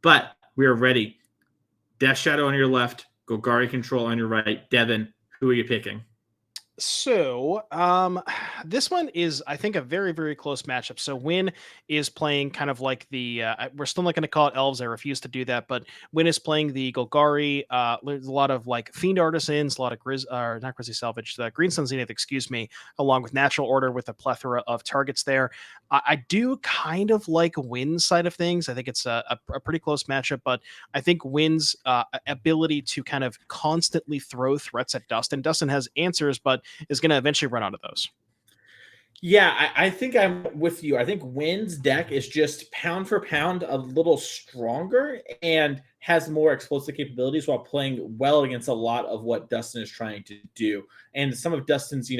But we are ready. Death Shadow on your left, Golgari Control on your right. Devin, who are you picking? So, this one is, I think, a very, very close matchup. So, Wynne is playing kind of like the, we're still not going to call it elves. I refuse to do that. But Wynne is playing the Golgari. There's a lot of like Fiend Artisans, a lot of not Grizzly Salvage, the Green Sun Zenith, excuse me, along with Natural Order with a plethora of targets there. I do kind of like Wynne's side of things. I think it's a pretty close matchup, but I think Wynne's ability to kind of constantly throw threats at Dustin. Dustin has answers, but is going to eventually run out of those. Yeah, I think I'm with you. I think Wynne's deck is just pound for pound a little stronger and has more explosive capabilities while playing well against a lot of what Dustin is trying to do. And some of Dustin's,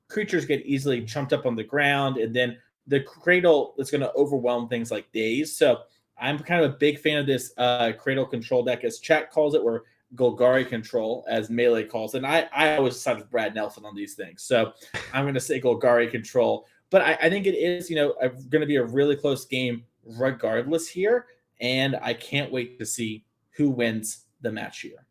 creatures get easily chumped up on the ground, and then the Cradle is going to overwhelm things like Daze. So I'm kind of a big fan of this Cradle control deck, as chat calls it, where Golgari control, as Melee calls. And I always side with Brad Nelson on these things. So I'm going to say Golgari control. But I think it is, going to be a really close game regardless here. And I can't wait to see who wins the match here.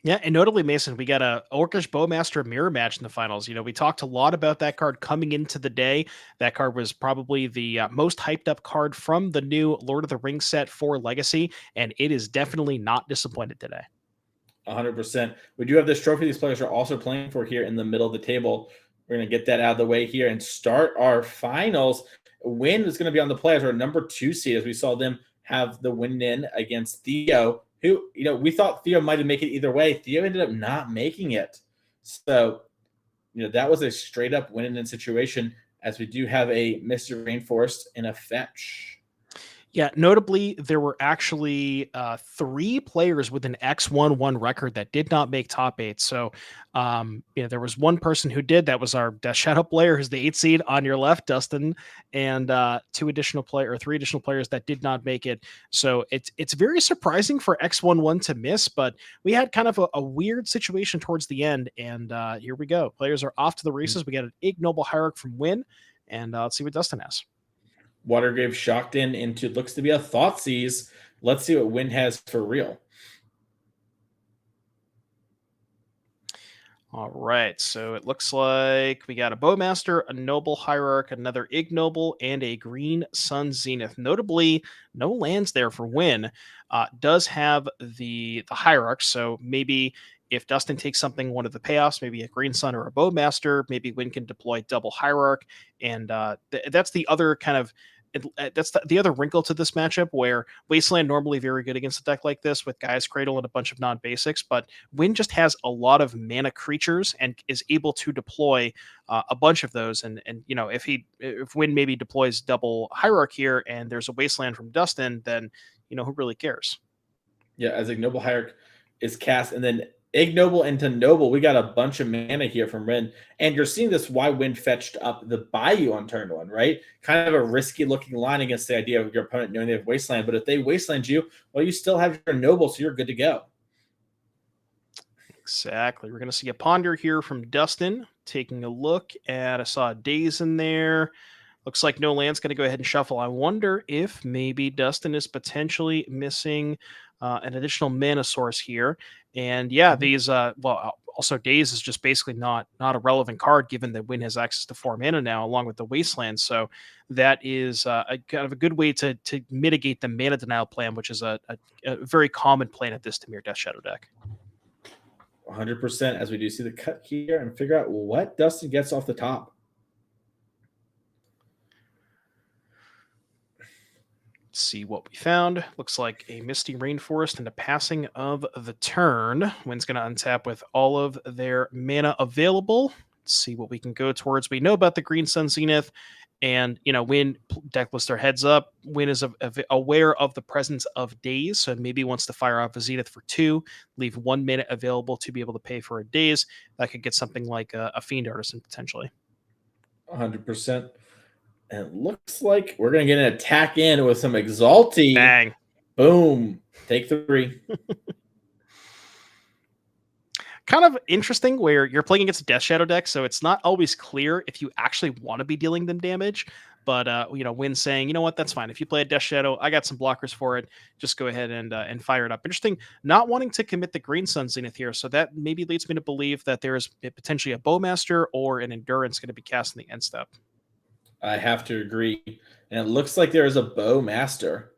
Yeah, and notably, Mason, we got a Orcish Bowmaster mirror match in the finals. We talked a lot about that card coming into the day. That card was probably the most hyped up card from the new Lord of the Rings set for Legacy, and it is definitely not disappointed today. 100%. We do have this trophy these players are also playing for here in the middle of the table. We're going to get that out of the way here and start our finals. Wynne is going to be on the play as our number 2 seed, as we saw them have the win in against Theo, who, we thought Theo might have made it either way. Theo ended up not making it. So, that was a straight up win-in situation, as we do have a Misty Rainforest and a fetch. Yeah, notably, there were actually 3 players with an X1-1 record that did not make top 8. So, there was one person who did. That was our Death Shadow player, who's the 8th seed on your left, Dustin, and 3 additional players that did not make it. So it's very surprising for X1-1 to miss, but we had kind of a weird situation towards the end, and here we go. Players are off to the races. We got an Ignoble Hierarch from Wynne, and let's see what Dustin has. Watery Grave shocked into looks to be a Thoughtseize. Let's see what Wynne has for real. All right, so it looks like we got a Bowmaster, a Noble Hierarch, another Ignoble, and a Green Sun Zenith. Notably, no lands there for Wynne. Does have the Hierarch, so maybe if Dustin takes something, one of the payoffs, maybe a Green Sun or a Bowmaster, maybe Wynne can deploy double Hierarch, and that's the other kind of that's the other wrinkle to this matchup, where Wasteland normally very good against a deck like this with Gaia's Cradle and a bunch of non-basics, but Wynne just has a lot of mana creatures and is able to deploy a bunch of those. And if Wynne maybe deploys double Hierarch here and there's a Wasteland from Dustin, then who really cares? Yeah, as Ignoble Hierarch is cast, and then Ignoble into Noble, we got a bunch of mana here from Wynne. And you're seeing this why Wynne fetched up the Bayou on turn 1, right? Kind of a risky looking line against the idea of your opponent knowing they have Wasteland. But if they Wasteland you, well, you still have your Noble, so you're good to go. Exactly. We're going to see a Ponder here from Dustin. Taking a look at, I saw a Daze in there. Looks like no land's going to go ahead and shuffle. I wonder if maybe Dustin is potentially missing an additional mana source here. And yeah, these, also Daze is just basically not a relevant card, given that Wynne has access to 4 mana now, along with the Wasteland. So that is a kind of a good way to mitigate the mana denial plan, which is a very common plan at this Dimir Death Shadow deck. 100%, as we do see the cut here and figure out what Dustin gets off the top. See what we found. Looks like a Misty Rainforest and a passing of the turn. Wynne's going to untap with all of their mana available. Let's see what we can go towards. We know about the Green Sun Zenith, and Wynne, deck lister heads up, Wynne is aware of the presence of Daze, so maybe wants to fire off a Zenith for 2, leave 1 mana available to be able to pay for a Daze. That could get something like a Fiend Artisan potentially. 100%. And it looks like we're going to get an attack in with some Exalti. Bang. Boom. Take 3. Kind of interesting where you're playing against a Death Shadow deck, so it's not always clear if you actually want to be dealing them damage. But Wynne saying, you know what, that's fine. If you play a Death Shadow, I got some blockers for it. Just go ahead and fire it up. Interesting, not wanting to commit the Green Sun Zenith here. So that maybe leads me to believe that there is potentially a Bowmaster or an Endurance going to be cast in the end step. I have to agree. And it looks like there is a Bowmaster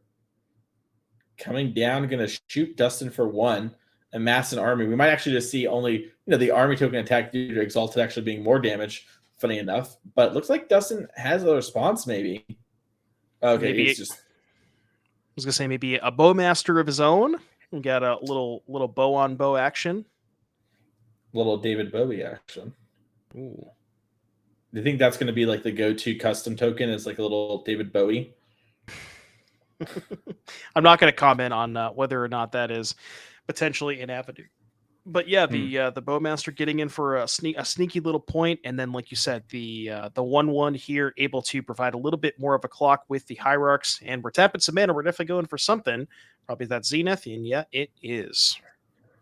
coming down, going to shoot Dustin for 1, amass an army. We might actually just see only the army token attack due to Exalted actually being more damage, funny enough. But it looks like Dustin has a response, maybe. Okay, maybe it's just... I was going to say maybe a Bowmaster of his own. We got a little bow on bow action. Little David Bowie action. Ooh. Do you think that's going to be like the go-to custom token is like a little David Bowie? I'm not going to comment on whether or not that is potentially an avenue. But yeah, the Bowmaster getting in for a sneaky little point, and then like you said, the 1/1 here able to provide a little bit more of a clock with the Hierarchs, and we're tapping some mana. We're definitely going for something, probably that Zenith, and yeah, it is.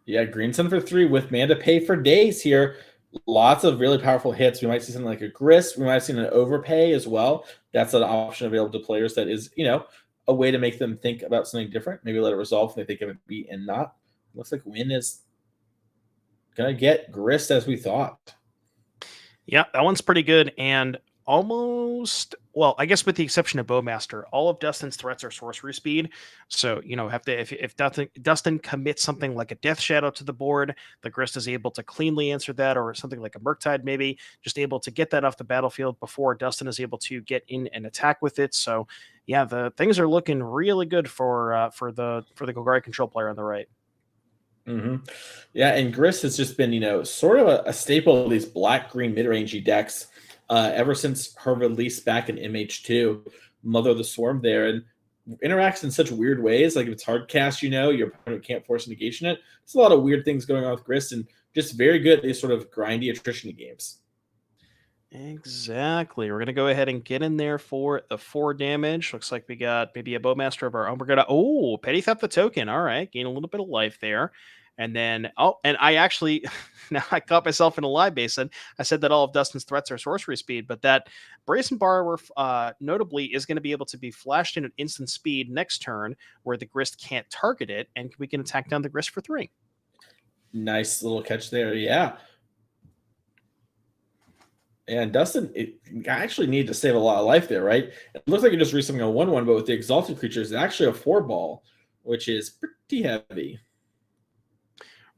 Yeah, Green Sun for 3 with mana to pay for Daze here. Lots of really powerful hits. We might see something like a Grist. We might see an overpay as well. That's an option available to players that is, a way to make them think about something different. Maybe let it resolve if they think of it beat and not. Looks like Wynne is going to get Grist as we thought. Yeah, that one's pretty good. And almost, well, I guess with the exception of Bowmaster, all of Dustin's threats are sorcery speed. So, if Dustin commits something like a Death Shadow to the board, the Grist is able to cleanly answer that, or something like a Murktide maybe, just able to get that off the battlefield before Dustin is able to get in and attack with it. So, yeah, the things are looking really good for the Golgari control player on the right. Mm-hmm. Yeah, and Grist has just been, sort of a staple of these black-green mid-rangey decks ever since her release back in MH2, Mother of the Swarm there, and interacts in such weird ways. Like if it's hard cast, your opponent can't force negation it. There's a lot of weird things going on with Grist, and just very good at these sort of grindy attrition games. Exactly. We're going to go ahead and get in there for the 4 damage. Looks like we got maybe a Bowmaster of our own. We're going to, Petty Theft the token. All right. Gain a little bit of life there. And then, and I actually, now I caught myself in a lie basin. I said that all of Dustin's threats are sorcery speed, but that Brazen Borrower notably is going to be able to be flashed in at instant speed next turn where the Grist can't target it, and we can attack down the Grist for 3. Nice little catch there. Yeah. And Dustin, I actually need to save a lot of life there, right? It looks like you're just resetting a 1/1, but with the Exalted creatures, it's actually a 4-ball, which is pretty heavy.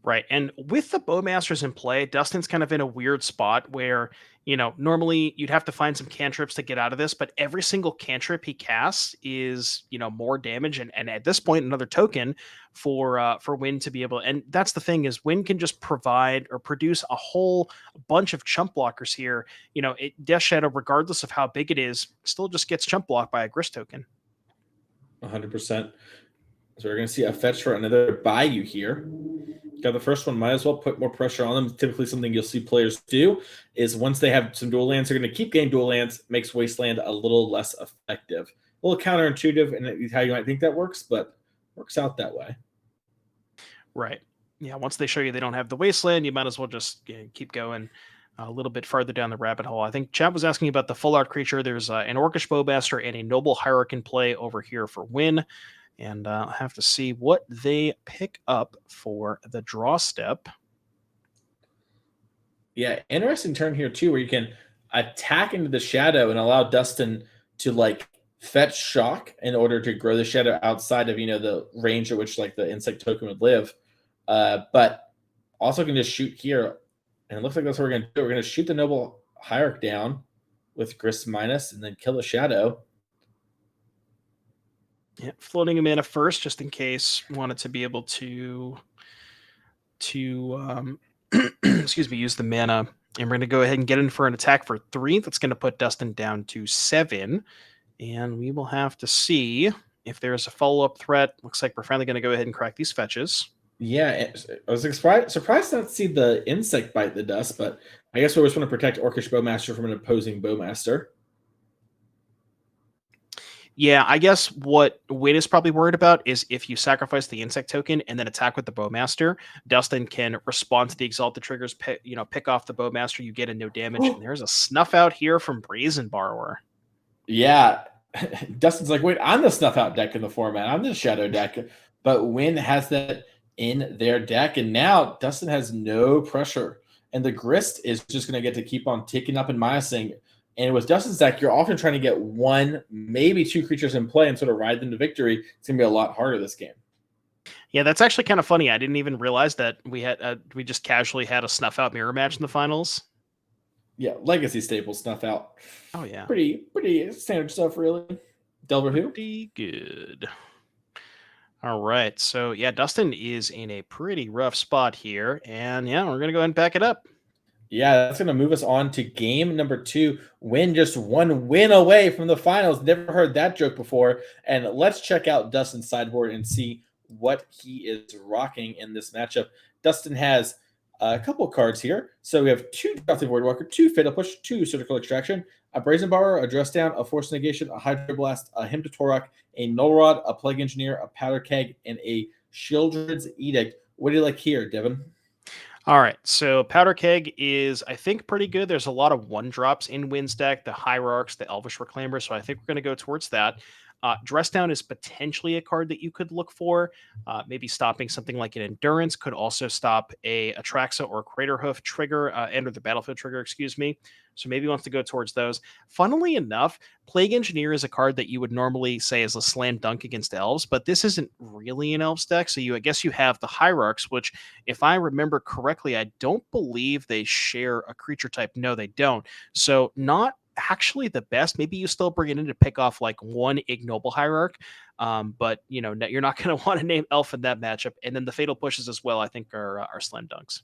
Right. And with the Bowmasters in play, Dustin's kind of in a weird spot where, normally you'd have to find some cantrips to get out of this, but every single cantrip he casts is, more damage. And at this point, another token for Wynne to be able. And that's the thing is Wynne can just provide or produce a whole bunch of chump blockers here. Death Shadow, regardless of how big it is, still just gets chump blocked by a Grist token. 100%. So we're going to see a fetch for another Bayou here. Got the first one, might as well put more pressure on them. Typically something you'll see players do is once they have some dual lands, they're going to keep getting dual lands, makes Wasteland a little less effective. A little counterintuitive in how you might think that works, but works out that way. Right. Yeah, once they show you they don't have the Wasteland, you might as well just keep going a little bit farther down the rabbit hole. I think Chad was asking about the full art creature. There's an Orcish Bowmaster and a Noble Hierarch in play over here for Wynne. And I'll have to see what they pick up for the draw step. Yeah, interesting turn here too, where you can attack into the shadow and allow Dustin to fetch shock in order to grow the shadow outside of the range at which the insect token would live. But also can just shoot here, and it looks like that's what we're gonna do. We're gonna shoot the Noble Hierarch down with Grist minus, and then kill the shadow. Yeah, floating a mana first, just in case wanted to be able to excuse me, use the mana. And we're going to go ahead and get in for an attack for 3. That's going to put Dustin down to 7. And we will have to see if there's a follow-up threat. Looks like we're finally going to go ahead and crack these fetches. Yeah, I was surprised not to see the insect bite the dust, but I guess we just want to protect Orcish Bowmaster from an opposing Bowmaster. Yeah, I guess what Wynne is probably worried about is if you sacrifice the insect token and then attack with the Bowmaster, Dustin can respond to the Exalted triggers, pick off the Bowmaster, you get a no damage. And there's a Snuff Out here from Brazen Borrower. Yeah. Dustin's like, wait, I'm the Snuff Out deck in the format. I'm the Shadow deck. But Wynne has that in their deck. And now Dustin has no pressure. And the Grist is just going to get to keep on ticking up and minusing. And with Dustin's deck, you're often trying to get one, maybe two creatures in play and sort of ride them to victory. It's going to be a lot harder this game. Yeah, that's actually kind of funny. I didn't even realize that we just casually had a Snuff Out mirror match in the finals. Yeah, Legacy staple Snuff Out. Oh yeah, pretty standard stuff, really. Delver who? Pretty good. All right, so yeah, Dustin is in a pretty rough spot here, and yeah, we're gonna go ahead and back it up. Yeah, that's going to move us on to game number 2. Wynne just one win away from the finals. Never heard that joke before. And let's check out Dustin's sideboard and see what he is rocking in this matchup. Dustin has a couple of cards here. So we have 2 Dauthi Voidwalker, 2 Fatal Push, 2 Surgical Extraction, a Brazen Borrower, a Dress Down, a Force of Negation, a Hydroblast, a Hymn to Tourach, a Null Rod, a Plague Engineer, a Powder Keg, and a Sheoldred's Edict. What do you like here, Devin? All right, so Powder Keg is, I think, pretty good. There's a lot of 1-drops in Wynne's deck, the Hierarchs, the Elvish Reclaimer, so I think we're going to go towards that. Dress Down is potentially a card that you could look for. Maybe stopping something like an Endurance could also stop a Atraxa or a Craterhoof trigger, enter the battlefield trigger, excuse me. So maybe wants to go towards those. Funnily enough, Plague Engineer is a card that you would normally say is a slam dunk against Elves, but this isn't really an Elves deck. So I guess you have the Hierarchs, which, if I remember correctly, I don't believe they share a creature type. No, they don't. So not actually the best. Maybe you still bring it in to pick off like one ignoble hierarch, but you're not going to want to name Elf in that matchup. And then the Fatal Pushes as well, I think, are slam dunks.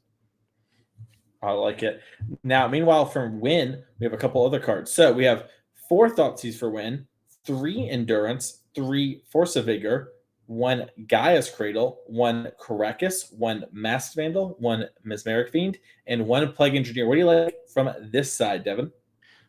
I like it. Now, meanwhile, from Wynne, we have a couple other cards. So we have 4 Thoughtseize for Wynne, 3 Endurance, 3 Force of Vigor, 1 Gaia's Cradle, 1 Caracas, 1 Masked Vandal, 1 Mesmeric Fiend, and 1 Plague Engineer. What do you like from this side, Devin?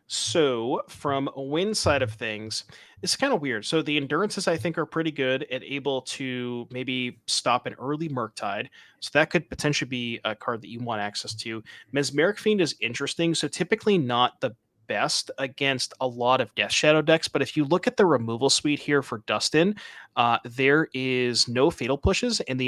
So from Wynne's side of things, it's kind of weird. So the Endurances, I think, are pretty good at able to maybe stop an early Murktide. So that could potentially be a card that you want access to. Mesmeric Fiend is interesting. So typically not the best against a lot of Death Shadow decks, but if you look at the removal suite here for Dustin, there is no Fatal Pushes, and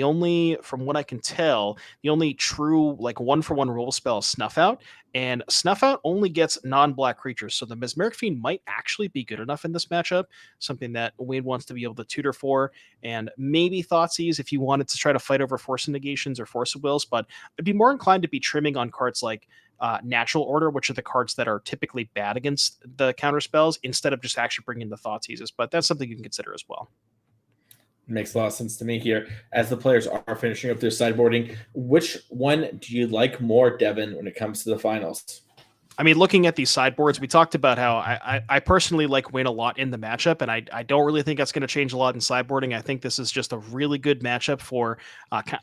from what I can tell, the only true like 1-for-1 removal spell is Snuff Out, and Snuff Out only gets non-black creatures, so the Mesmeric Fiend might actually be good enough in this matchup, something that Wynne wants to be able to tutor for, and maybe Thoughtseize if you wanted to try to fight over Force of Negations or Force of Wills, but I'd be more inclined to be trimming on cards like Natural Order, which are the cards that are typically bad against the counter spells, instead of just actually bringing the Thoughtseizes. But that's something you can consider as well. Makes a lot of sense to me here. As the players are finishing up their sideboarding, which one do you like more, Devin, when it comes to the finals? I mean, looking at these sideboards, we talked about how I personally like Wynne a lot in the matchup, and I don't really think that's going to change a lot in sideboarding. I think this is just a really good matchup for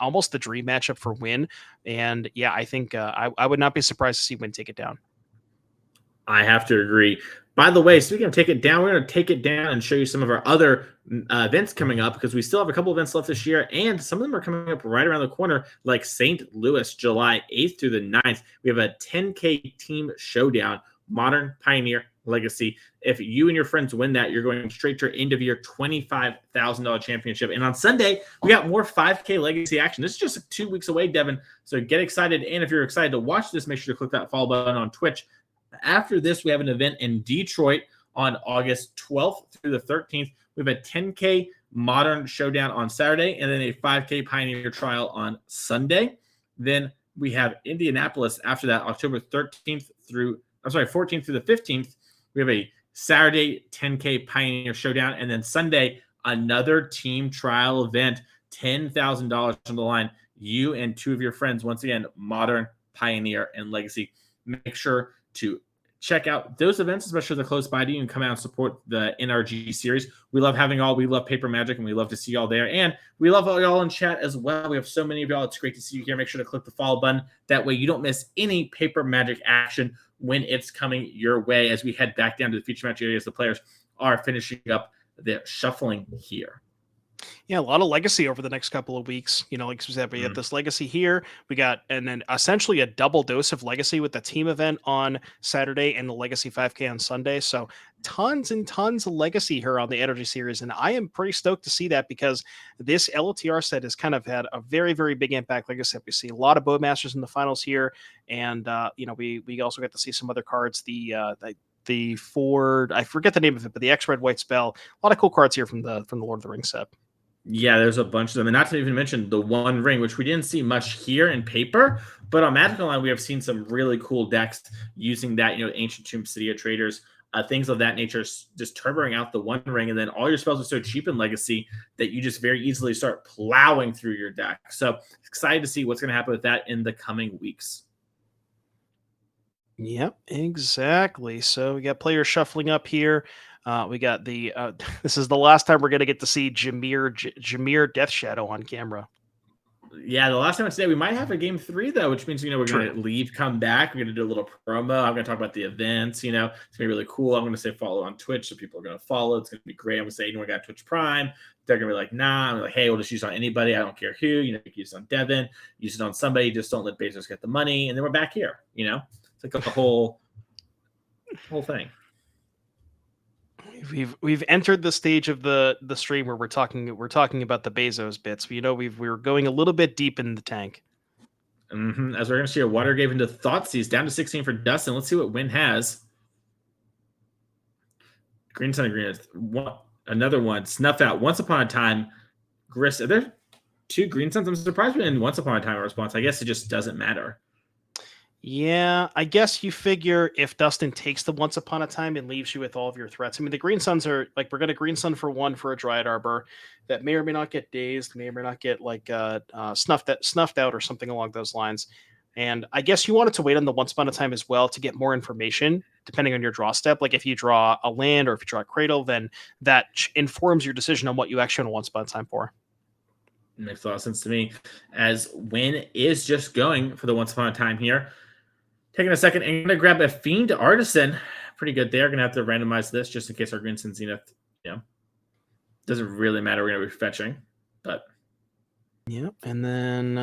almost the dream matchup for Wynne. And yeah, I think I would not be surprised to see Wynne take it down. I have to agree. By the way, speaking of take it down, we're going to take it down and show you some of our other events coming up, because we still have a couple events left this year, and some of them are coming up right around the corner, like St. Louis, July 8th through the 9th. We have a 10K team showdown, Modern, Pioneer, Legacy. If you and your friends win that, you're going straight to your end of year $25,000 championship. And on Sunday, we got more 5K Legacy action. This is just 2 weeks away, Devin. So get excited. And if you're excited to watch this, make sure to click that follow button on Twitch. After this, we have an event in Detroit on August 12th through the 13th. We have a 10K Modern Showdown on Saturday, and then a 5K Pioneer Trial on Sunday. Then we have Indianapolis after that, October 14th through the 15th. We have a Saturday 10K Pioneer Showdown, and then Sunday, another team trial event, $10,000 on the line. You and 2 of your friends, once again, Modern, Pioneer, and Legacy. Make sure to check out those events, especially the close by to you, and come out and support the NRG series. We love having y'all. We love Paper Magic, and we love to see y'all there. And we love y'all in chat as well. We have so many of y'all. It's great to see you here. Make sure to click the follow button. That way you don't miss any Paper Magic action when it's coming your way, as we head back down to the feature match area as the players are finishing up their shuffling here. Yeah, a lot of legacy over the next couple of weeks. Like we said, we got this legacy here. We got, and then essentially a double dose of legacy with the team event on Saturday and the legacy 5K on Sunday. So tons and tons of legacy here on the NRG series. And I am pretty stoked to see that because this LOTR set has kind of had a very, very big impact. Like I said, we see a lot of Bowmasters in the finals here. And, we also get to see some other cards. The Ford, I forget the name of it, but the X Red White Spell. A lot of cool cards here from the Lord of the Rings set. Yeah, there's a bunch of them. And not to even mention the One Ring, which we didn't see much here in paper, but on Magic Online, we have seen some really cool decks using that, Ancient Tomb City of Traders, things of that nature, just turboing out the One Ring. And then all your spells are so cheap in Legacy that you just very easily start plowing through your deck. So excited to see what's going to happen with that in the coming weeks. Yep, exactly. So we got players shuffling up here. We got the this is the last time we're gonna get to see Jameer Death Shadow on camera. Yeah, the last time today, we might have a game 3 though, which means we're gonna leave, come back. We're gonna do a little promo. I'm gonna talk about the events. It's gonna be really cool. I'm gonna say follow on Twitch, so people are gonna follow. It's gonna be great. I'm gonna say anyone got Twitch Prime. They're gonna be like, nah. I'm like, hey, we'll just use it on anybody. I don't care who. You can use it on Devin. Use it on somebody. Just don't let Bezos get the money. And then we're back here. It's like the whole thing. We've entered the stage of the stream where we're talking about the Bezos bits. We're going a little bit deep in the tank. As we're going to see a Watery Grave into Thoughtseize down to 16 for Dustin. Let's see what Wynne has. Green Sun and Green. Another one. Snuff Out. Once Upon a Time. Grist. Are there 2 Green Suns? I'm surprised we didn't Once Upon a Time response. I guess it just doesn't matter. Yeah, I guess you figure if Dustin takes the Once Upon a Time and leaves you with all of your threats. I mean, the Green Suns are like, we're going to Green Sun for 1 for a Dryad Arbor that may or may not get dazed, may or may not get like snuffed out or something along those lines. And I guess you wanted to wait on the Once Upon a Time as well to get more information, depending on your draw step. Like if you draw a land or if you draw a Cradle, then that informs your decision on what you actually want Once Upon a Time for. Makes a lot of sense to me, as Wynne is just going for the Once Upon a Time here. Taking a second, and going to grab a Fiend Artisan. Pretty good there. Going to have to randomize this just in case our Green Sun Zenith, doesn't really matter. We're going to be fetching, but. Yep, and then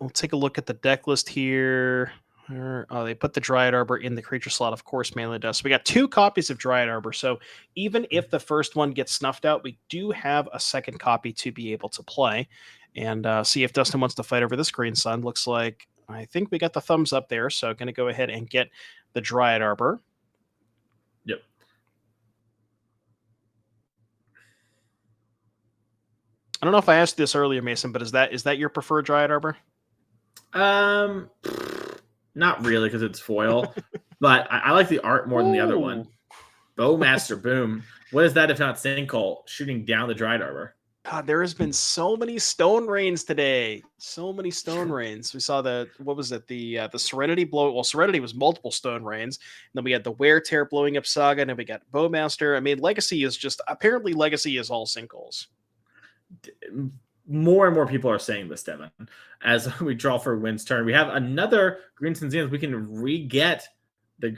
we'll take a look at the deck list here. They put the Dryad Arbor in the creature slot, of course, mainly does. So we got 2 copies of Dryad Arbor. So even if the first one gets snuffed out, we do have a second copy to be able to play. And see if Dustin wants to fight over this Green Sun. Looks like I think we got the thumbs up there, so going to go ahead and get the Dryad Arbor. Yep. I don't know if I asked this earlier, Mason, but is that your preferred Dryad Arbor? Not really, because it's foil, but I like the art more than the other one. Bowmaster, boom. What is that if not Sinkhole shooting down the Dryad Arbor? God, there has been so many stone rains today. So many stone rains. We saw the Serenity blow. Well, Serenity was multiple stone rains. And then we had the Wear Tear blowing up Saga, and then we got Bowmaster. I mean, Legacy is all sinkholes. More and more people are saying this, Devin. As we draw for Wynne's turn, we have another Green Sun Zenith. We can re-get the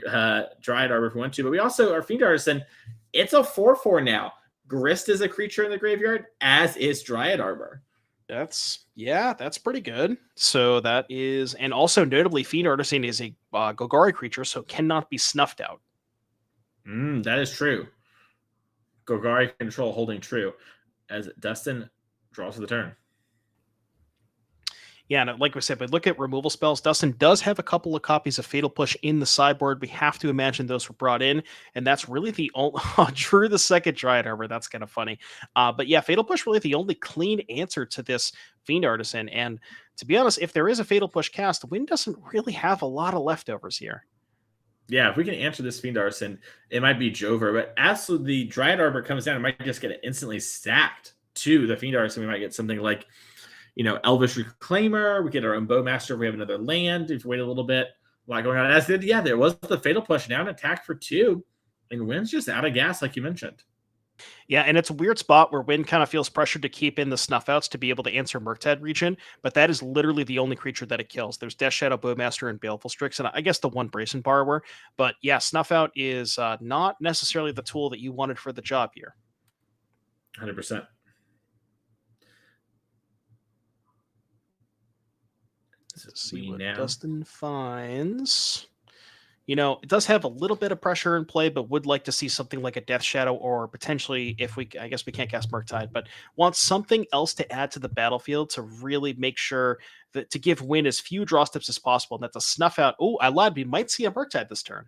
Dryad Arbor if we want to, but we also are Fiend Artisan. It's a 4/4 now. Grist is a creature in the graveyard, as is Dryad Arbor. That's pretty good. So that is, and also notably, Fiend Artisan is a Golgari creature, so cannot be snuffed out. That is true. Golgari control holding true, as Dustin draws for the turn. Yeah, and like we said, but look at removal spells. Dustin does have a couple of copies of Fatal Push in the sideboard. We have to imagine those were brought in, and that's really the only Drew the second Dryad Arbor. That's kind of funny. But yeah, Fatal Push really the only clean answer to this Fiend Artisan. And to be honest, if there is a Fatal Push cast, Wynne doesn't really have a lot of leftovers here. Yeah, if we can answer this Fiend Artisan, it might be Jover. But as the Dryad Arbor comes down, it might just get it instantly stacked to the Fiend Artisan. We might get something like, Elvish Reclaimer. We get our own Bowmaster. We have another land. If we wait a little bit, a lot going on. As did, there was the Fatal Push down, attack for 2, and Wynne's just out of gas, like you mentioned. Yeah, and it's a weird spot where Wynne kind of feels pressured to keep in the Snuff Outs to be able to answer Murktide Regent, but that is literally the only creature that it kills. There's Death Shadow, Bowmaster, and Baleful Strix, and I guess the one Brazen Borrower. But yeah, Snuff Out is not necessarily the tool that you wanted for the job here. 100%. Let's see We what now. Dustin finds. You know, it does have a little bit of pressure in play, but would like to see something like a Death Shadow, or potentially, I guess we can't cast Murktide, but wants something else to add to the battlefield to really make sure that to give Wynne as few draw steps as possible, and that the Snuff Out. Oh, I lied. We might see a Murktide this turn.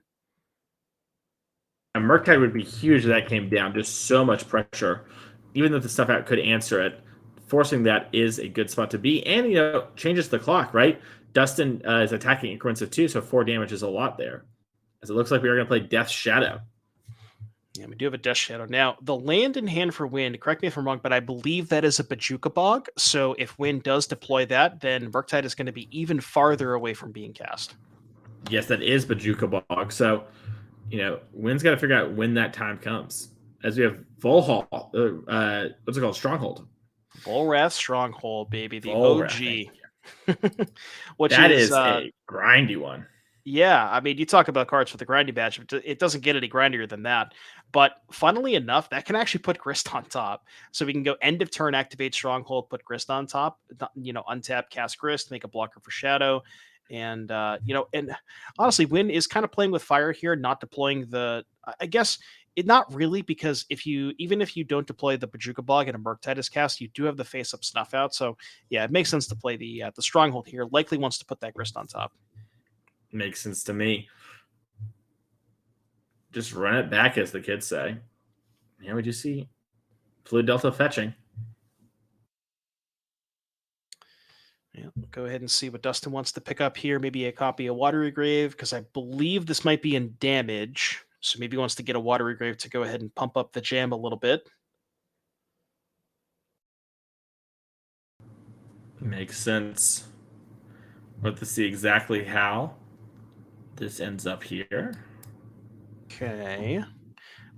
A Murktide would be huge if that came down. Just so much pressure. Even though the Snuff Out could answer it, forcing that is a good spot to be. And, changes the clock, right? Dustin is attacking increments of 2, so 4 damage is a lot there. As it looks like we are going to play Death Shadow. Yeah, we do have a Death Shadow. Now, the land in hand for Wynne, correct me if I'm wrong, but I believe that is a Bojuka Bog. So if Wynne does deploy that, then Murktide is going to be even farther away from being cast. Yes, that is Bojuka Bog. So, Wynne's got to figure out when that time comes. As we have Volhall, what's it called? Stronghold. Volrath Stronghold, baby. The Volrath, OG. Which that is a grindy one. Yeah, I mean, you talk about cards for the grindy badge. It doesn't get any grindier than that. But funnily enough, that can actually put Grist on top. So we can go end of turn, activate Stronghold, put Grist on top. Untap, cast Grist, make a blocker for Shadow. And, and honestly, Wynne is kind of playing with fire here, not deploying I guess, not really, because even if you don't deploy the Bojuka Bog and a Murktide is cast, you do have the face-up Snuff Out. So, yeah, it makes sense to play the Stronghold here. Likely wants to put that Grist on top. Makes sense to me. Just run it back, as the kids say. Yeah, we do see Polluted Delta fetching. Yeah, we'll go ahead and see what Dustin wants to pick up here. Maybe a copy of Watery Grave, because I believe this might be in damage. So maybe he wants to get a Watery Grave to go ahead and pump up the jam a little bit. Makes sense. We'll have to see exactly how this ends up here. Okay.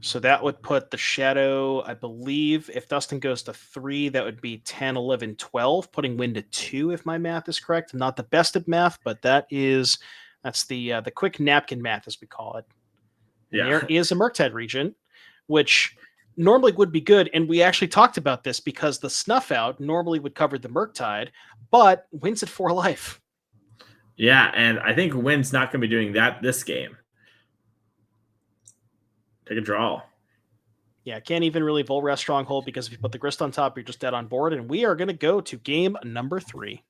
So that would put the Shadow, I believe, if Dustin goes to 3, that would be 10, 11, 12, putting Wynne to 2, if my math is correct. Not the best of math, but that's the quick napkin math, as we call it. And Yeah. there is a Murktide Regent, which normally would be good. And we actually talked about this because the Snuff Out normally would cover the Murktide, but Wynne's at 4 life. Yeah, and I think Wynne's not going to be doing that this game. Take a draw. Yeah, can't even really Volrath Stronghold, because if you put the Grist on top, you're just dead on board. And we are going to go to game number 3.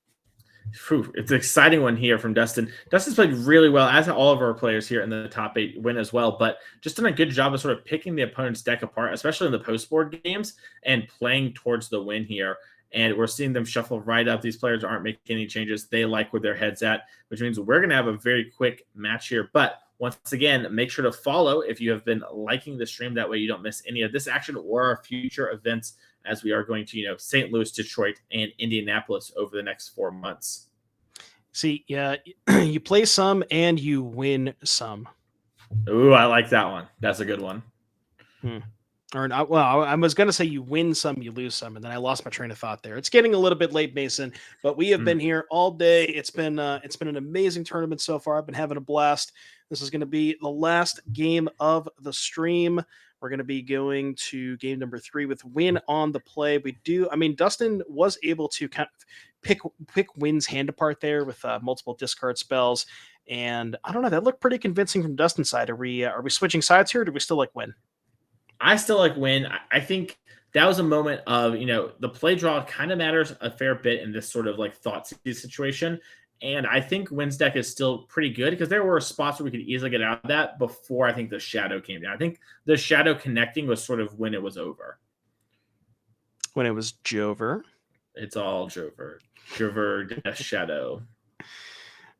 Whew, it's an exciting one here from Dustin. Dustin's played really well, as all of our players here in the top 8 win as well, but just done a good job of sort of picking the opponent's deck apart, especially in the post-board games, and playing towards the win here. And we're seeing them shuffle right up. These players aren't making any changes. They like where their head's at, which means we're going to have a very quick match here. But once again, make sure to follow if you have been liking the stream. That way you don't miss any of this action or our future events, as we are going to, St. Louis, Detroit, and Indianapolis over the next 4 months. See, yeah, you play some and you win some. Ooh, I like that one. That's a good one. Or not, well, I was going to say you win some, you lose some, and then I lost my train of thought there. It's getting a little bit late, Mason, but we have been here all day. It's been an amazing tournament so far. I've been having a blast. This is going to be the last game of the stream. We're going to be going to game number 3 with Wynne on the play. Dustin was able to kind of pick Wynne's hand apart there with multiple discard spells, and I don't know, that looked pretty convincing from Dustin's side. Are we switching sides here, or do we still like Wynne? I still like Wynne. I think that was a moment of, the play draw kind of matters a fair bit in this sort of like Thoughtseize situation. And I think Wynne's deck is still pretty good, because there were spots where we could easily get out of that before I think the Shadow came down. I think the Shadow connecting was sort of when it was over. When it was Jover. It's all Jover. Jover, Death Shadow.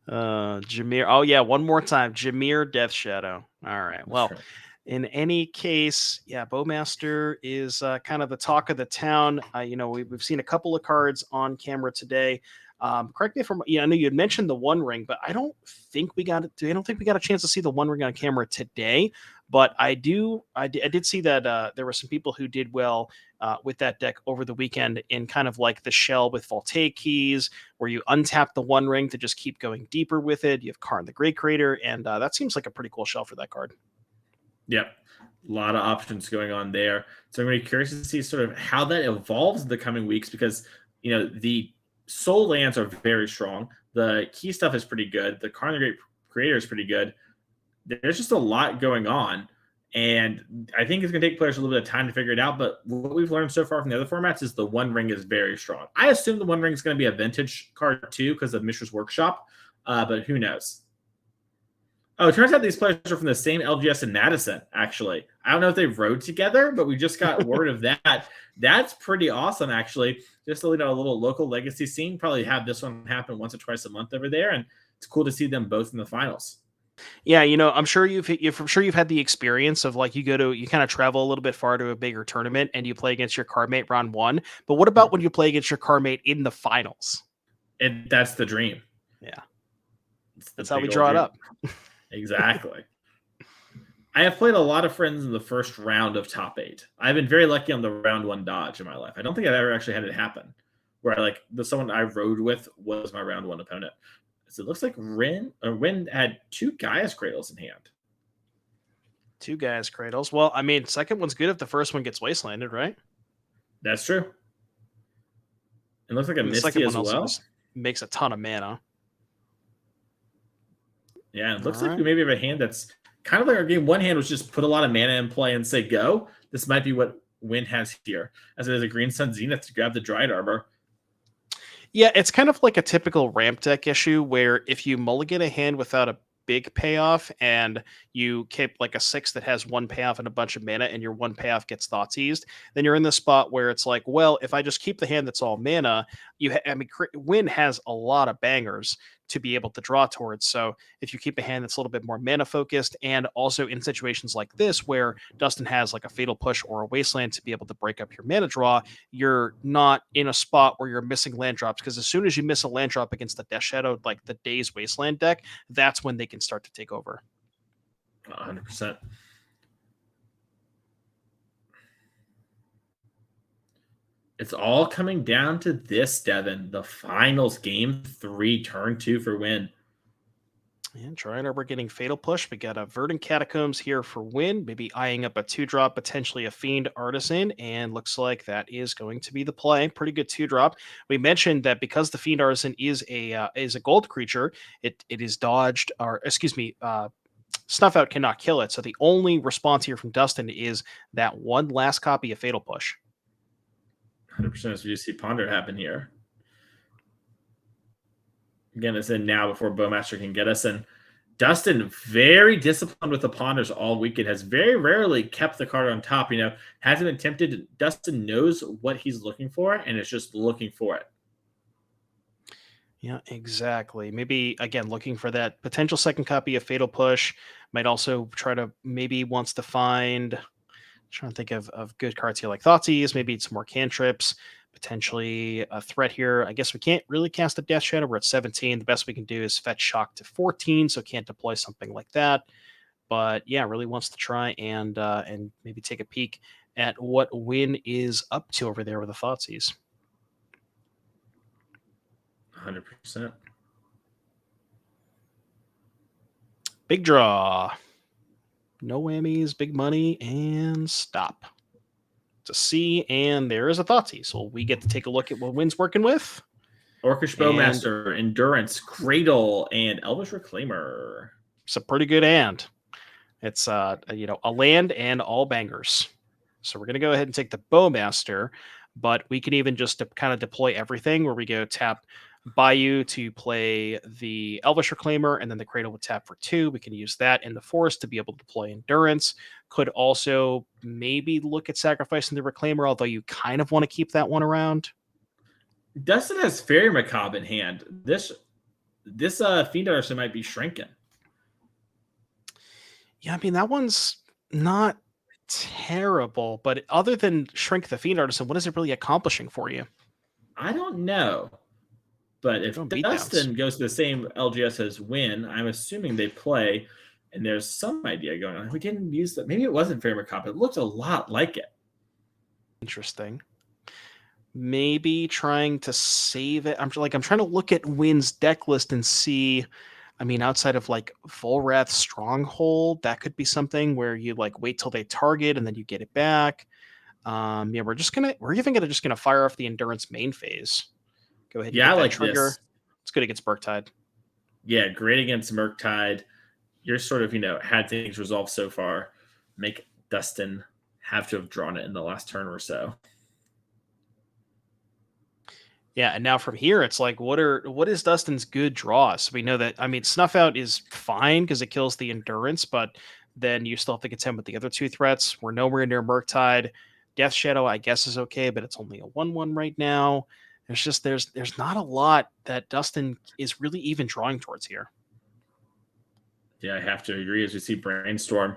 Jameer. Oh, yeah. One more time. Jameer, Death Shadow. All right. Well, in any case, yeah, Bowmaster is kind of the talk of the town. We've seen a couple of cards on camera today. Correct me if I'm. I know you had mentioned the One Ring, but I don't think we got a chance to see the One Ring on camera today. But I did see that there were some people who did well with that deck over the weekend in kind of like the shell with Voltaic Keys, where you untap the One Ring to just keep going deeper with it. You have Karn the Great Creator, and that seems like a pretty cool shell for that card. Yep. A lot of options going on there. So I'm really curious to see sort of how that evolves in the coming weeks, because, the Soul lands are very strong. The key stuff is pretty good. The Carnage Creator is pretty good. There's just a lot going on. And I think it's going to take players a little bit of time to figure it out. But what we've learned so far from the other formats is the One Ring is very strong. I assume the One Ring is going to be a vintage card too because of Mishra's Workshop. But who knows? Oh, it turns out these players are from the same LGS in Madison, actually. I don't know if they rode together, but we just got word of that. That's pretty awesome, actually. Just a little local legacy scene. Probably have this one happen once or twice a month over there. And it's cool to see them both in the finals. Yeah, I'm sure you've had the experience of like you kind of travel a little bit far to a bigger tournament and you play against your cardmate round one. But what about when you play against your cardmate in the finals? And that's the dream. Yeah. That's how we draw it up. Exactly. I have played a lot of friends in the first round of top 8. I've been very lucky on the round 1 dodge in my life. I don't think I've ever actually had it happen where someone I rode with was my round 1 opponent. So it looks like Wynne had 2 Gaia's Cradles in hand. 2 Gaia's Cradles. Well, I mean, second one's good if the first one gets wastelanded, right? That's true. It looks like a Misty as well. Makes a ton of mana. Yeah, it looks like we maybe have a hand that's kind of like our game 1 hand, was just put a lot of mana in play and say go. This might be what Wynne has here, as it is a Green Sun Zenith to grab the Dried Arbor. Yeah, it's kind of like a typical ramp deck issue where if you mulligan a hand without a big payoff and you keep like a 6 that has 1 payoff and a bunch of mana and your 1 payoff gets Thoughtseized, then you're in the spot where it's like, well, if I just keep the hand that's all mana, Wynne has a lot of bangers to be able to draw towards. So if you keep a hand that's a little bit more mana focused, and also in situations like this where Dustin has like a Fatal Push or a Wasteland to be able to break up your mana draw, you're not in a spot where you're missing land drops, because as soon as you miss a land drop against the Death Shadow, like the Daze Wasteland deck, that's when they can start to take over. 100%. It's all coming down to this, Devin. The finals, game 3, turn 2 for Wynne. And Dried Arbor getting Fatal Push. We got a Verdant Catacombs here for Wynne, maybe eyeing up a 2-drop, potentially a Fiend Artisan, and looks like that is going to be the play. Pretty good 2-drop. We mentioned that because the Fiend Artisan is a gold creature, it is dodged, or excuse me, Snuff Out cannot kill it. So the only response here from Dustin is that one last copy of Fatal Push. 100% as we see Ponder happen here. Again, it's in now before Bowmaster can get us. And Dustin, very disciplined with the Ponders all weekend, has very rarely kept the card on top. Hasn't been tempted. Dustin knows what he's looking for and is just looking for it. Yeah, exactly. Maybe, again, looking for that potential second copy of Fatal Push. Might also try to, maybe wants to find, trying to think of good cards here like Thoughtseize, maybe some more cantrips, potentially a threat here. I guess we can't really cast a Death Shadow. We're at 17. The best we can do is fetch Shock to 14, so can't deploy something like that. But yeah, really wants to try and maybe take a peek at what Wynne is up to over there with the Thoughtseize. 100%. Big draw. No whammies, big money, and stop. To see, and there is a Thoughtseize. So we get to take a look at what Wynne's working with. Orcish Bowmaster, Endurance, Cradle, and Elvish Reclaimer. It's a pretty good hand. It's a land and all bangers. So we're gonna go ahead and take the Bowmaster, but we can even just kind of deploy everything where we go tap Bayou to play the Elvish Reclaimer, and then the Cradle would tap for 2. We can use that in the forest to be able to deploy Endurance. Could also maybe look at sacrificing the Reclaimer, although you kind of want to keep that one around. Dustin has Fairy Macabre in hand. This Fiend Artisan might be shrinking. Yeah, I mean, that one's not terrible, but other than shrink the Fiend Artisan, what is it really accomplishing for you? I don't know. But if Dustin goes to the same LGS as Wynne, I'm assuming they play, and there's some idea going on. We didn't use that. Maybe it wasn't Fairy Macabre. It looked a lot like it. Interesting. Maybe trying to save it. I'm trying to look at Wynne's deck list and see. I mean, outside of like Volrath Stronghold, that could be something where you like wait till they target and then you get it back. Yeah, we're even just gonna fire off the Endurance main phase. Go ahead and Yeah, get I that like trigger. this. It's good against Murktide. Yeah, great against Murktide. You're sort of, had things resolved so far. Make Dustin have to have drawn it in the last turn or so. Yeah, and now from here, it's like, what is Dustin's good draws? We know that, Snuff Out is fine because it kills the Endurance, but then you still have to contend with the other two threats. We're nowhere near Murktide. Death Shadow, I guess, is okay, but it's only a 1/1 right now. There's not a lot that Dustin is really even drawing towards here. Yeah, I have to agree. As we see Brainstorm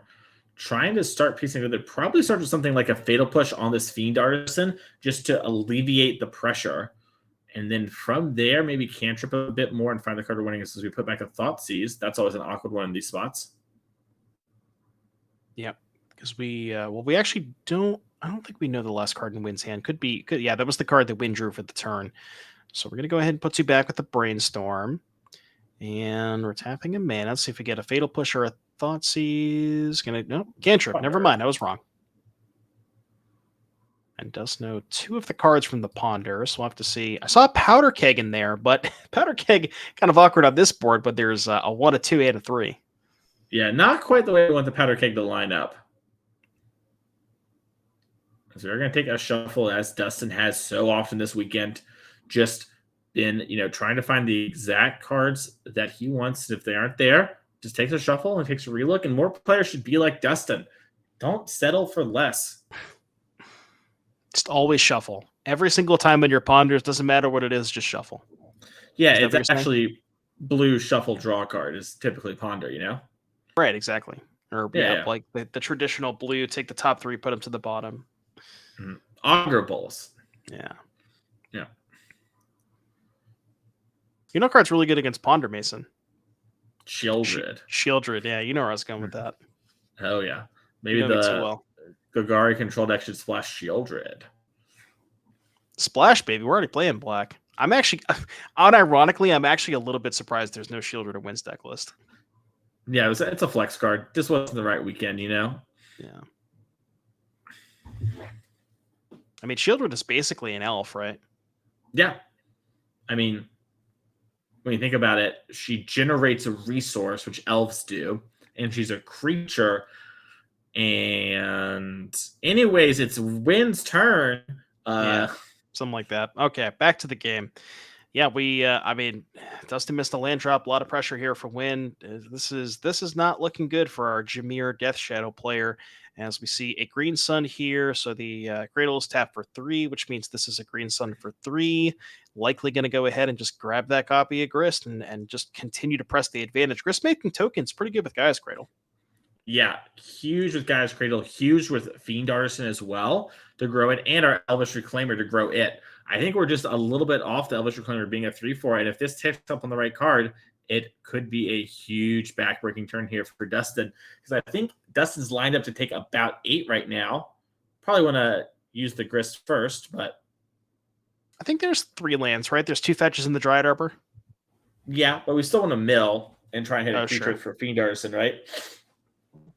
trying to start piecing together, probably start with something like a Fatal Push on this Fiend Artisan just to alleviate the pressure. And then from there, maybe cantrip a bit more and find the card we're winning as we put back a Thoughtseize. That's always an awkward one in these spots. Yep, because we actually don't. I don't think we know the last card in Wynne's hand. Yeah, that was the card that Wynne drew for the turn. So we're gonna go ahead and put you back with the Brainstorm, and we're tapping a mana. Let's see if we get a Fatal Push or a Thoughtseize. Cantrip. Never mind, I was wrong. And does know two of the cards from the Ponder, so we'll have to see. I saw a Powder Keg in there, but Powder Keg kind of awkward on this board, but there's a 1, a 2, and a 3. Yeah, not quite the way we want the Powder Keg to line up. So we're going to take a shuffle, as Dustin has so often this weekend, just been, trying to find the exact cards that he wants. If they aren't there, just takes a shuffle and takes a relook, and more players should be like Dustin. Don't settle for less. Just always shuffle. Every single time in your ponders, doesn't matter what it is, just shuffle. Yeah, it's actually blue shuffle draw card is typically ponder, Right, exactly. Or Yeah. like the traditional blue, take the top 3, put them to the bottom. Augur Bowls. Yeah. Yeah. Card's really good against Ponder, Mason. Sheoldred. Sheoldred, yeah. You know where I was going with that. Oh, yeah. Maybe the Golgari control deck should splash Sheoldred. Splash, baby. We're already playing black. I'm actually, unironically, I'm actually a little bit surprised there's no Sheoldred or Wynne's deck list. Yeah, it's a flex card. This wasn't the right weekend, Yeah. Sheoldred is basically an elf, right? Yeah. When you think about it, she generates a resource, which elves do, and she's a creature. And anyways, it's Wynne's turn. Yeah, something like that. Okay, back to the game. Yeah, Dustin missed a land drop. A lot of pressure here for Wynne. This is not looking good for our Jameer Death Shadow player. As we see a green sun here, so the Cradle is tapped for 3, which means this is a green sun for 3. Likely going to go ahead and just grab that copy of Grist and just continue to press the advantage. Grist making tokens pretty good with Gaia's Cradle. Yeah, huge with Gaia's Cradle, huge with Fiend Artisan as well to grow it, and our Elvish Reclaimer to grow it. I think we're just a little bit off the Elvish Reclaimer being a 3/4, and if this ticks up on the right card, it could be a huge backbreaking turn here for Dustin, because I think Dustin's lined up to take about 8 right now. Probably want to use the Grist first, but I think there's 3 lands, right? There's 2 fetches in the Dryad Arbor. Yeah, but we still want to mill and try and hit a creature for Fiend Artisan, right?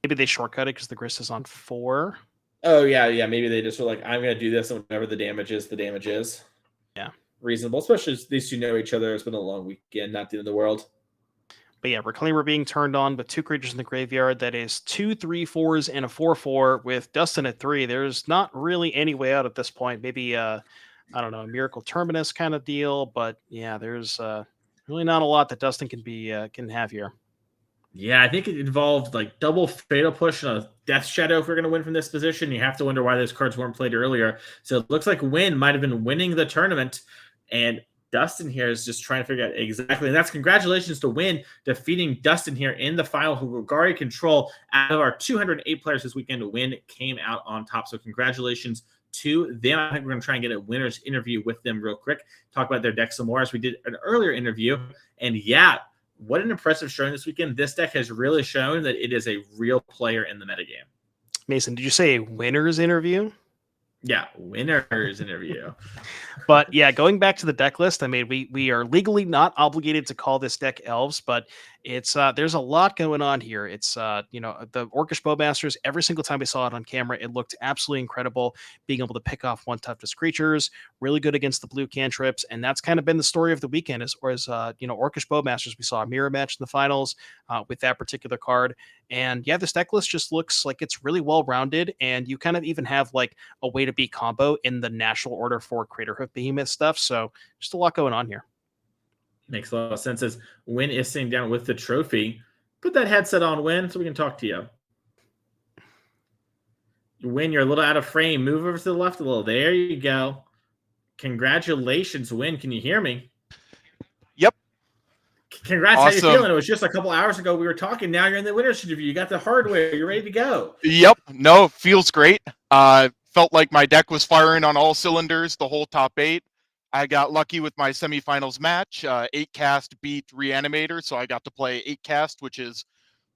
Maybe they shortcut it because the Grist is on 4. Oh, yeah. Maybe they just were like, I'm going to do this, and whatever the damage is, the damage is. Yeah. Reasonable, especially as these two know each other. It's been a long weekend, not the end of the world. But yeah, Reclaimer being turned on with 2 creatures in the graveyard. That is 2 3/4s and a 4/4 with Dustin at 3. There's not really any way out at this point. Maybe, I don't know, a Miracle Terminus kind of deal. But yeah, there's really not a lot that Dustin can have here. Yeah, I think it involved like double Fatal Push and a Death Shadow if we're going to win from this position. You have to wonder why those cards weren't played earlier. So it looks like Wynne might have been winning the tournament, and Dustin here is just trying to figure out exactly. And that's congratulations to Wynne defeating Dustin here in the final. Golgari control out of our 208 players this weekend. Wynne came out on top. So congratulations to them. I think we're going to try and get a winner's interview with them real quick. Talk about their deck some more as we did an earlier interview. And yeah, what an impressive showing this weekend. This deck has really shown that it is a real player in the metagame. Mason, did you say a winner's interview? Yeah, winner's interview. But yeah, going back to the deck list, we are legally not obligated to call this deck elves, but It's there's a lot going on here. It's the Orcish Bowmasters. Every single time we saw it on camera, it looked absolutely incredible. Being able to pick off one toughness creatures, really good against the blue cantrips, and that's kind of been the story of the weekend. As Orcish Bowmasters, we saw a mirror match in the finals with that particular card, and yeah, this deck list just looks like it's really well rounded, and you kind of even have like a way to beat combo in the natural order for Craterhoof Behemoth stuff. So just a lot going on here. Makes a lot of sense. As Wynne is sitting down with the trophy, put that headset on, Wynne, so we can talk to you. Wynne, you're a little out of frame. Move over to the left a little. There you go. Congratulations, Wynne. Can you hear me? Yep. Congrats. Awesome. How you feeling? It was just a couple hours ago we were talking. Now you're in the winner's interview. You got the hardware. You're ready to go. Yep. No, feels great. Felt like my deck was firing on all cylinders the whole top 8. I got lucky with my semifinals match. 8 cast beat Reanimator, so I got to play 8 cast, which is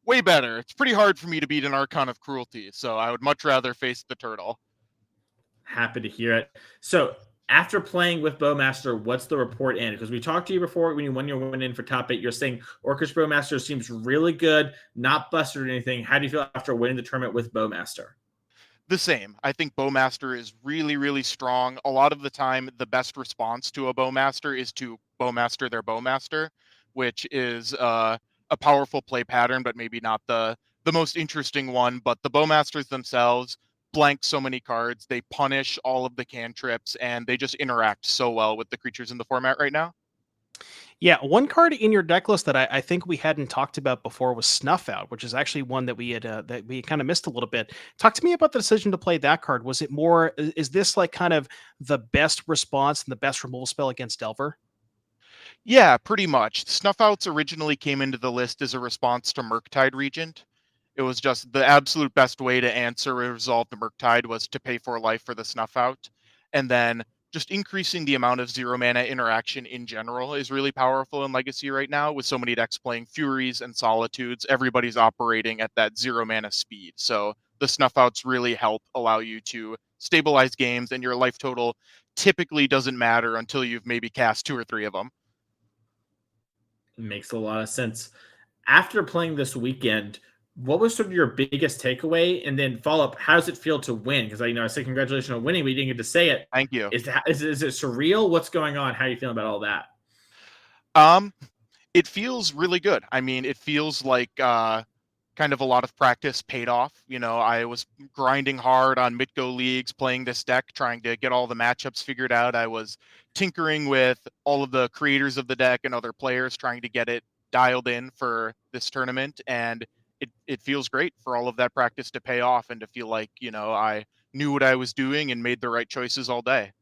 way better. It's pretty hard for me to beat an Archon of Cruelty, so I would much rather face the turtle. Happy to hear it. So after playing with Bowmaster, what's the report in? Because we talked to you before when you won your win in for top 8. You're saying Orcish Bowmaster seems really good, not busted or anything. How do you feel after winning the tournament with Bowmaster? The same. I think Bowmaster is really, really strong. A lot of the time, the best response to a Bowmaster is to Bowmaster their Bowmaster, which is a powerful play pattern, but maybe not the most interesting one. But the Bowmasters themselves blank so many cards. They punish all of the cantrips, and they just interact so well with the creatures in the format right now. Yeah, one card in your deck list that I think we hadn't talked about before was Snuff Out, which is actually one that we kind of missed a little bit. Talk to me about the decision to play that card. Was it more? Is this like kind of the best response and the best removal spell against Delver? Yeah, pretty much. Snuff Outs originally came into the list as a response to Murktide Regent. It was just the absolute best way to answer or resolve the Murktide was to pay for life for the Snuff Out. And then just increasing the amount of 0 mana interaction in general is really powerful in Legacy right now. With so many decks playing Furies and Solitudes, everybody's operating at that 0 mana speed. So the Snuff Outs really help allow you to stabilize games, and your life total typically doesn't matter until you've maybe cast 2 or 3 of them. Makes a lot of sense. After playing this weekend, what was sort of your biggest takeaway? And then follow up, how does it feel to win? Because I say congratulations on winning, but you didn't get to say it. Thank you. Is it surreal? What's going on? How are you feeling about all that? It feels really good. I mean, it feels like kind of a lot of practice paid off. I was grinding hard on mid-go leagues, playing this deck, trying to get all the matchups figured out. I was tinkering with all of the creators of the deck and other players, trying to get it dialed in for this tournament. And it feels great for all of that practice to pay off and to feel like, I knew what I was doing and made the right choices all day.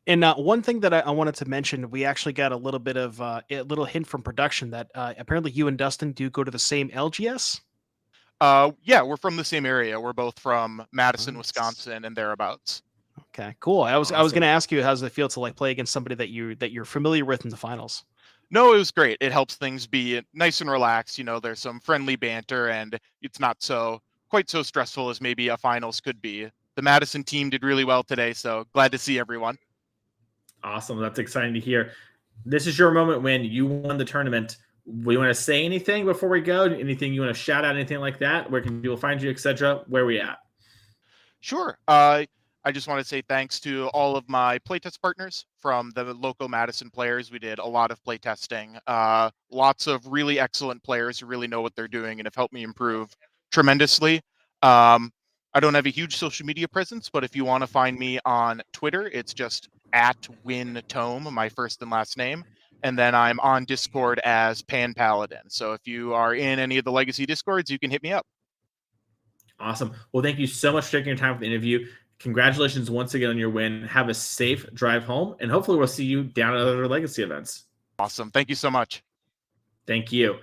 And one thing that I wanted to mention, we actually got a little bit of a little hint from production that apparently you and Dustin do go to the same LGS. Yeah, we're from the same area. We're both from Madison, Wisconsin, and thereabouts. Okay, cool. I was Awesome. going to ask you, how does it feel to like play against somebody that you're familiar with in the finals? No, it was great. It helps things be nice and relaxed. There's some friendly banter, and it's not quite so stressful as maybe a finals could be. The Madison team did really well today, so glad to see everyone. Awesome. That's exciting to hear. This is your moment when you won the tournament. We want to say anything before we go? Anything you want to shout out, anything like that? Where can people find you, etc.? Where are we at? Sure. I just want to say thanks to all of my playtest partners from the local Madison players. We did a lot of playtesting. Lots of really excellent players who really know what they're doing and have helped me improve tremendously. I don't have a huge social media presence, but if you want to find me on Twitter, it's just @WynneThom, my first and last name. And then I'm on Discord as Pan Paladin. So if you are in any of the Legacy Discords, you can hit me up. Awesome. Well, thank you so much for taking your time for the interview. Congratulations once again on your win. Have a safe drive home, and hopefully we'll see you down at other Legacy events. Awesome. Thank you so much. Thank you.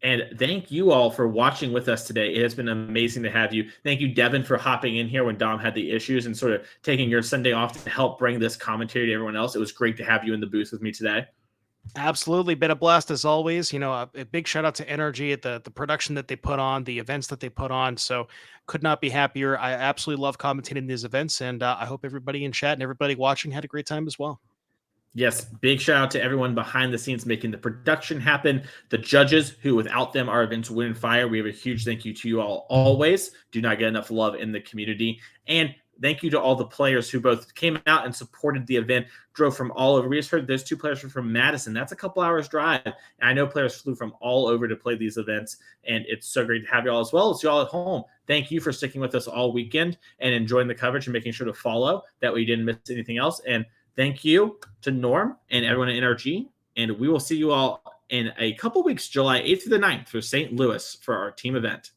And thank you all for watching with us today. It has been amazing to have you. Thank you, Devin, for hopping in here when Dom had the issues and sort of taking your Sunday off to help bring this commentary to everyone else. It was great to have you in the booth with me today. Absolutely. Been a blast as always. A big shout out to NRG at the production that they put on, the events that they put on. So could not be happier. I absolutely love commentating these events, and I hope everybody in chat and everybody watching had a great time as well. Yes, big shout out to everyone behind the scenes making the production happen. The judges, who without them our events wouldn't fire. We have a huge thank you to you all always. Do not get enough love in the community. And thank you to all the players who both came out and supported the event, drove from all over. We just heard those 2 players were from Madison. That's a couple hours drive. And I know players flew from all over to play these events. And it's so great to have you all, as well as you all at home. Thank you for sticking with us all weekend and enjoying the coverage and making sure to follow. That way you didn't miss anything else. And thank you to Norm and everyone at NRG. And we will see you all in a couple weeks, July 8th through the 9th, for St. Louis for our team event.